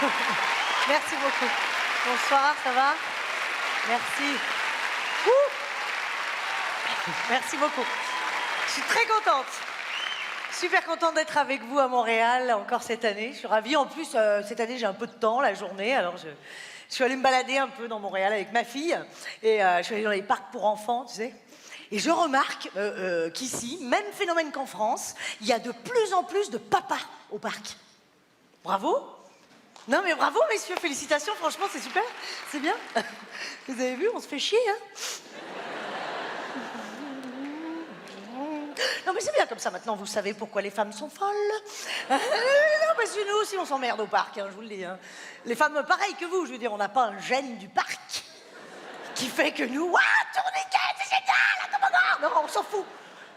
Merci beaucoup. Bonsoir, ça va? Merci. Ouh. Merci beaucoup. Je suis très contente. Super contente d'être avec vous à Montréal encore cette année. Je suis ravie. En plus, cette année, j'ai un peu de temps, la journée. Alors, je suis allée me balader un peu dans Montréal avec ma fille. Et je suis allée dans les parcs pour enfants, tu sais. Et je remarque qu'ici, même phénomène qu'en France, il y a de plus en plus de papas au parc. Bravo. Non mais bravo messieurs, félicitations, franchement c'est super, c'est bien. Vous avez vu, on se fait chier, hein. Non mais c'est bien comme ça, maintenant vous savez pourquoi les femmes sont folles. Non parce que nous aussi on s'emmerde au parc, hein, je vous le dis. Hein. Les femmes pareilles que vous, je veux dire, on n'a pas un gène du parc qui fait que nous, waouh, tourniquet, c'est génial, un toboggan. Non, on s'en fout,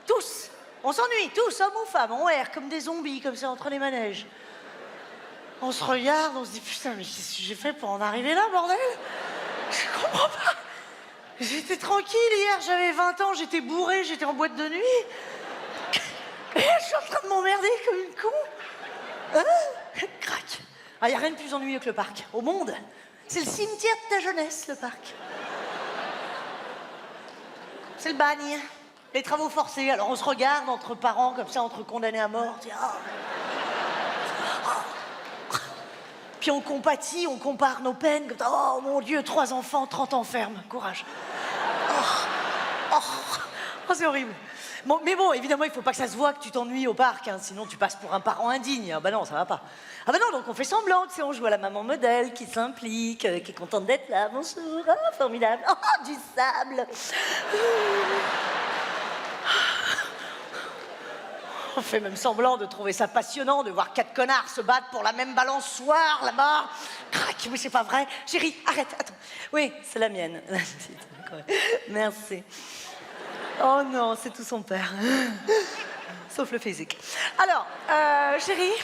tous. On s'ennuie, tous, hommes ou femmes, on erre comme des zombies, comme ça, entre les manèges. On se regarde, on se dit, putain, mais qu'est-ce que j'ai fait pour en arriver là, bordel? Je comprends pas. J'étais tranquille hier, j'avais 20 ans, j'étais bourré, j'étais en boîte de nuit. Et là, je suis en train de m'emmerder comme une con. Hein? Crac. Ah, y a rien de plus ennuyeux que le parc, au monde. C'est le cimetière de ta jeunesse, le parc. C'est le bagne, les travaux forcés. Alors on se regarde entre parents, comme ça, entre condamnés à mort. Tiens. Puis on compatit, on compare nos peines. Comme ça. Oh mon Dieu, 3 enfants, 30 ans ferme. Courage. Oh, c'est horrible. Bon, mais bon, évidemment, il faut pas que ça se voit que tu t'ennuies au parc, hein, sinon tu passes pour un parent indigne. Ah bah non, ça va pas. Ah bah non, donc on fait semblant, tu sais, on joue à la maman modèle qui s'implique, qui est contente d'être là. Bonjour, ah, formidable. Oh, du sable. On fait même semblant de trouver ça passionnant de voir 4 connards se battre pour la même balançoire là-bas. Crac, mais c'est pas vrai. Chérie, arrête, attends. Oui, c'est la mienne. Merci. Oh non, c'est tout son père. Sauf le physique. Alors, chérie,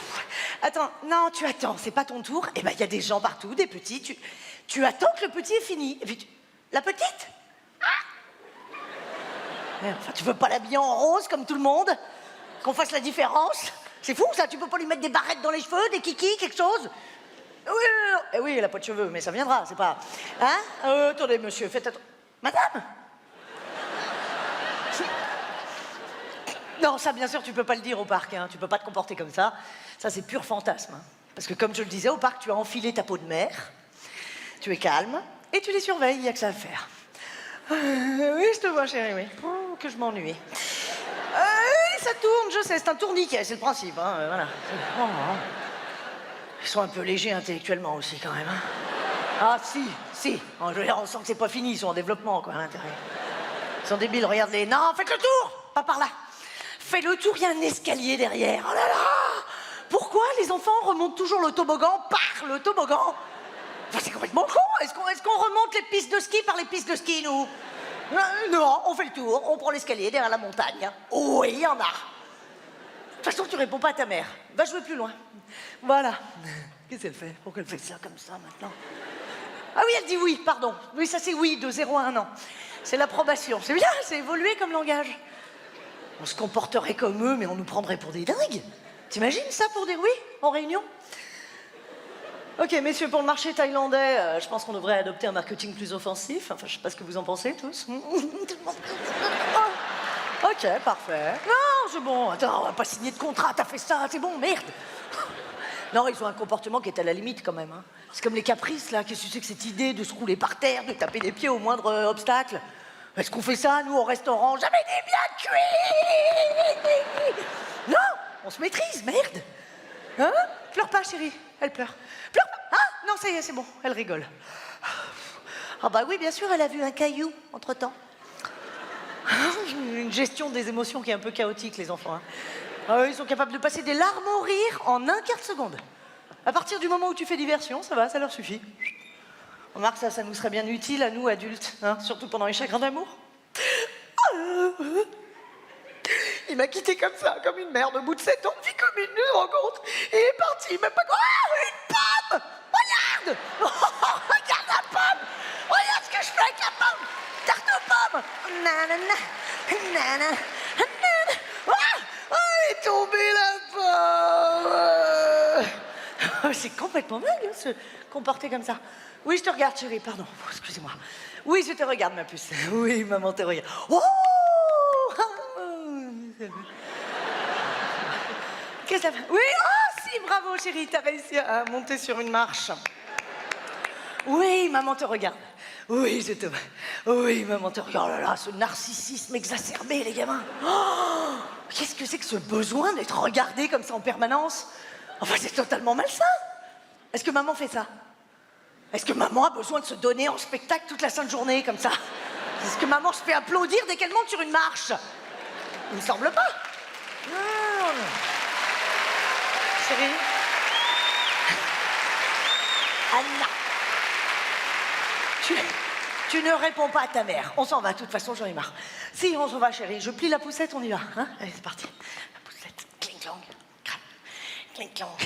attends, non, tu attends, c'est pas ton tour. Eh ben, il y a des gens partout, des petits. Tu attends que le petit est fini. Et puis, la petite? Ah. Enfin, tu veux pas l'habiller en rose comme tout le monde? Qu'on fasse la différence? C'est fou ça, tu peux pas lui mettre des barrettes dans les cheveux, des kikis, quelque chose? Oui, eh oui, elle a pas de cheveux, mais ça viendra, c'est pas... Hein? Attendez, monsieur, faites attention. Madame? Non, ça, bien sûr, tu peux pas le dire au parc, hein. Tu peux pas te comporter comme ça. Ça, c'est pur fantasme. Hein. Parce que, comme je le disais, au parc, tu as enfilé ta peau de mère, tu es calme, et tu les surveilles, il y a que ça à faire. Oui, je te vois, chérie, oui. Oh, que je m'ennuie. Ça tourne, je sais, c'est un tourniquet, c'est le principe, hein, voilà. Oh, oh. Ils sont un peu légers intellectuellement aussi, quand même. Hein. Ah, si. Oh, je veux dire, on sent que c'est pas fini, ils sont en développement, quoi, à l'intérieur. Ils sont débiles, regarde-les. Non, faites le tour! Pas par là. Fais le tour, il y a un escalier derrière. Oh là là! Pourquoi les enfants remontent toujours le toboggan par le toboggan? Enfin, c'est complètement con. Est-ce qu'on remonte les pistes de ski par les pistes de ski, nous? Non, on fait le tour, on prend l'escalier derrière la montagne. Oui, il y en a. De toute façon, tu réponds pas à ta mère. Va jouer plus loin. Voilà. Qu'est-ce qu'elle fait? Pourquoi elle fait ça comme ça maintenant? Ah oui, elle dit oui, pardon. Oui, ça c'est oui, de 0 à 1 an. C'est l'approbation. C'est bien, c'est évolué comme langage. On se comporterait comme eux, mais on nous prendrait pour des dingues. T'imagines ça pour dire oui, en réunion? Ok, messieurs, pour le marché thaïlandais, je pense qu'on devrait adopter un marketing plus offensif. Enfin, je sais pas ce que vous en pensez, tous. Ok, parfait. Non, c'est bon. Attends, on va pas signer de contrat, t'as fait ça, c'est bon, merde. Non, ils ont un comportement qui est à la limite, quand même. Hein. C'est comme les caprices, là. Qu'est-ce que c'est que cette idée de se rouler par terre, de taper les pieds au moindre obstacle? Est-ce qu'on fait ça, nous, au restaurant? Jamais des bien cuits. Non, on se maîtrise, merde. Hein? Pleure pas, chérie. Elle pleure. Pleure pas. Ah, non, ça y est, c'est bon. Elle rigole. Ah bah oui, bien sûr, elle a vu un caillou, entre-temps. Une gestion des émotions qui est un peu chaotique, les enfants. Hein. Ah, ils sont capables de passer des larmes au rire en un quart de seconde. À partir du moment où tu fais diversion, ça va, ça leur suffit. Remarque, ça nous serait bien utile à nous, adultes, hein, surtout pendant les chagrins d'amour. Il m'a quitté comme ça, comme une merde, au bout de 7 ans de vie commune, tu te rends compte? Il est parti, même pas... Oh, une pomme! Regarde! Oh, regarde la pomme! Regarde ce que je fais avec la pomme! Tarte aux pommes! Nanana, nanana, nanana. Ah, oh, elle est tombée la pomme! C'est complètement dingue, hein, se comporter comme ça. Oui, je te regarde, chérie, pardon. Oh, excusez-moi. Oui, je te regarde, ma puce. Oui, maman te regarde. Oh! Qu'est-ce que ça fait? Oui, oh, si, bravo, chérie, t'as réussi à monter sur une marche. Oui, maman te regarde. Oui, je te... Oui, maman te regarde. Oh là là, ce narcissisme exacerbé, les gamins. Oh, qu'est-ce que c'est que ce besoin d'être regardé comme ça en permanence? Enfin, c'est totalement malsain. Est-ce que maman fait ça? Est-ce que maman a besoin de se donner en spectacle toute la sainte journée, comme ça? Est-ce que maman se fait applaudir dès qu'elle monte sur une marche? Il me semble pas. Non. Chérie? Anna. Tu ne réponds pas à ta mère. On s'en va, de toute façon, j'en ai marre. Si, on s'en va, chérie. Je plie la poussette, on y va. Hein? Allez, c'est parti. La poussette. Cling-clang. Cling-clang.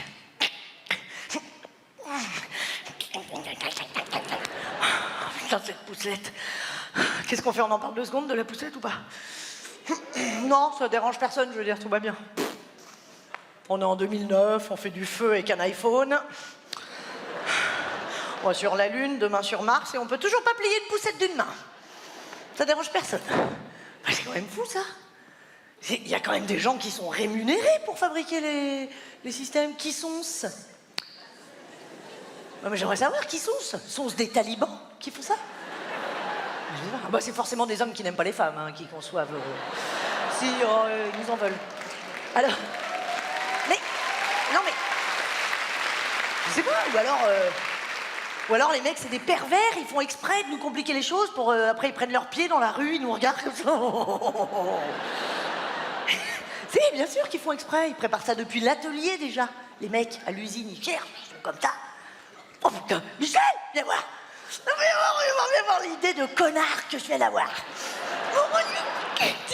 Putain, cette poussette. Qu'est-ce qu'on fait? On en parle 2 secondes de la poussette ou pas? Non, ça dérange personne, je veux dire, tout va bien. On est en 2009, on fait du feu avec un iPhone. On va sur la Lune, demain sur Mars, et on peut toujours pas plier une poussette d'une main. Ça dérange personne. C'est quand même fou, ça. Il y a quand même des gens qui sont rémunérés pour fabriquer les systèmes. Qui sont-ce? Mais j'aimerais savoir, qui sont-ce? Sont-ce des talibans qui font ça? Bah, c'est forcément des hommes qui n'aiment pas les femmes, hein, qui conçoivent... Si, ils nous en veulent. Alors... Mais... Non, mais... Je sais pas, ou alors les mecs, c'est des pervers, ils font exprès de nous compliquer les choses pour... après, ils prennent leurs pieds dans la rue, ils nous regardent comme ça. Si, bien sûr qu'ils font exprès, ils préparent ça depuis l'atelier, déjà. Les mecs, à l'usine, ils cherchent, ils sont comme ça. Oh putain, Michel, viens voir. Viens voir l'idée de connard que je viens d'avoir.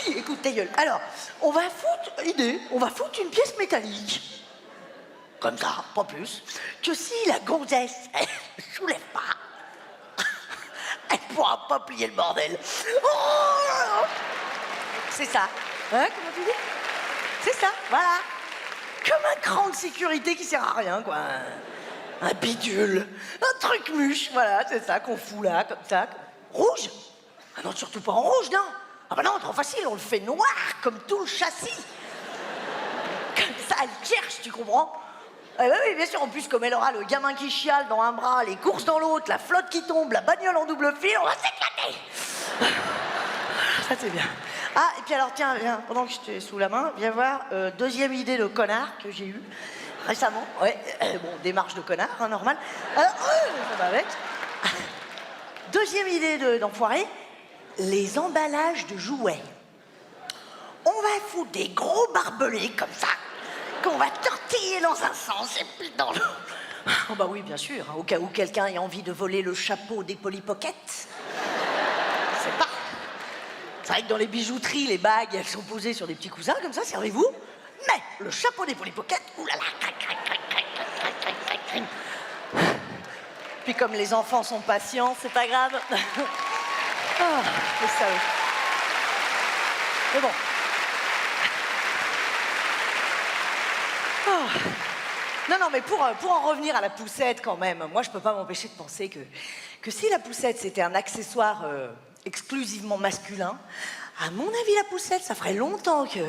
Écoute, ta gueule. Alors, on va foutre une pièce métallique. Comme ça, pas plus. Que si la gonzesse, elle ne soulève pas, elle pourra pas plier le bordel. Oh, c'est ça. Hein, comment tu dis? C'est ça, voilà. Comme un cran de sécurité qui sert à rien, quoi. Un bidule, un truc mûche, voilà, c'est ça qu'on fout là, comme ça. Rouge? Ah non, surtout pas en rouge, non. Ah bah non, trop facile, on le fait noir, comme tout le châssis. Comme ça, elle cherche, tu comprends? Ah bah oui, bien sûr, en plus, comme elle aura le gamin qui chiale dans un bras, les courses dans l'autre, la flotte qui tombe, la bagnole en double fil, on va s'éclater. Ça, c'est bien. Ah, et puis alors, tiens, viens, pendant que je t'ai sous la main, viens voir, deuxième idée de connard que j'ai eue. Récemment, ouais, bon, démarche de connard, hein, normal. Alors, ça va avec. Deuxième idée d'enfoiré, les emballages de jouets. On va foutre des gros barbelés comme ça, qu'on va tortiller dans un sens et puis dans l'autre. Oh bah oui, bien sûr, hein, au cas où quelqu'un ait envie de voler le chapeau des Polly Pocket. C'est pas... C'est vrai que dans les bijouteries, les bagues, elles sont posées sur des petits coussins comme ça, servez-vous. Mais le chapeau des Polly Pocket, oulala, puis comme les enfants sont patients, c'est pas grave. Oh, c'est ça. Mais bon. Oh. Non, mais pour en revenir à la poussette quand même, moi je peux pas m'empêcher de penser que si la poussette c'était un accessoire exclusivement masculin, à mon avis la poussette, ça ferait longtemps que...